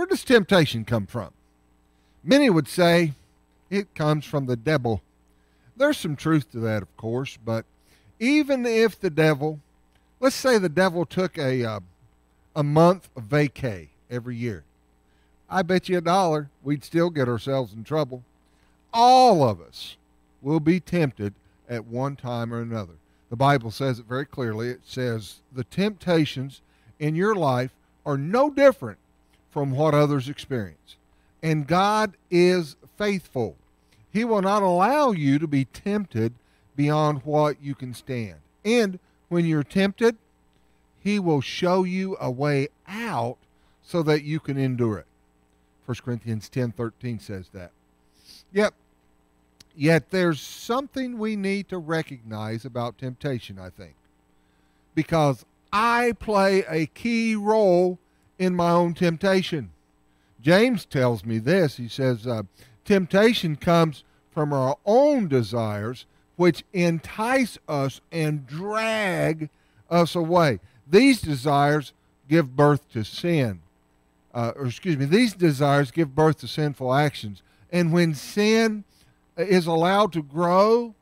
Where does temptation come from? Many would say it comes from the devil. There's some truth to that, of course, but even if the devil, let's say the devil took a month of vacay every year, I bet you $1 we'd still get ourselves in trouble. All of us will be tempted at one time or another. The Bible says it very clearly. It says the temptations in your life are no different from what others experience. And God is faithful. He will not allow you to be tempted beyond what you can stand. And when you're tempted, He will show you a way out so that you can endure it. 1 Corinthians 10:13 says that. Yet there's something we need to recognize about temptation, I think, because I play a key role in my own temptation. James tells me this. He says, temptation comes from our own desires, which entice us and drag us away. These desires give birth to sin. These desires give birth to sinful actions. And when sin is allowed to grow,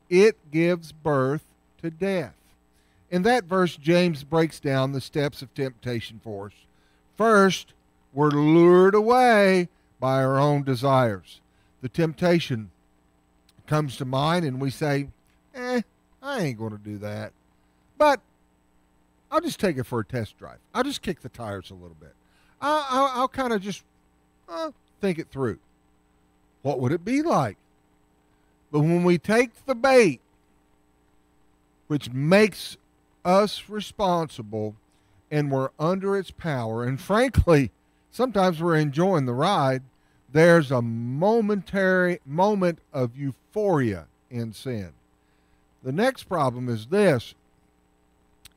it gives birth to death. In that verse, James breaks down the steps of temptation for us. First, we're lured away by our own desires. The temptation comes to mind and we say, I ain't going to do that. But I'll just take it for a test drive. I'll just kick the tires a little bit. I'll kind of just think it through. What would it be like? But when we take the bait, which makes us responsible, and we're under its power, and frankly, sometimes we're enjoying the ride, there's a momentary moment of euphoria in sin. The next problem is this.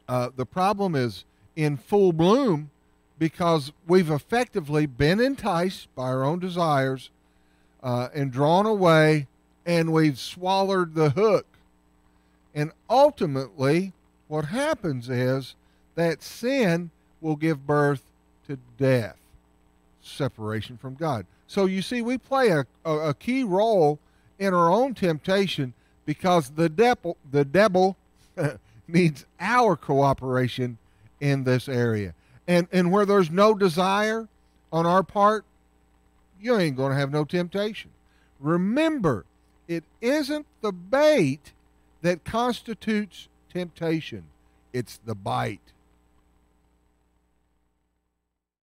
The problem is in full bloom because we've effectively been enticed by our own desires and drawn away, and we've swallowed the hook. And ultimately, what happens is that sin will give birth to death, separation from God. So you see, we play a key role in our own temptation because the devil needs our cooperation in this area. And where there's no desire on our part, you ain't going to have no temptation. Remember, it isn't the bait that constitutes temptation. It's the bite.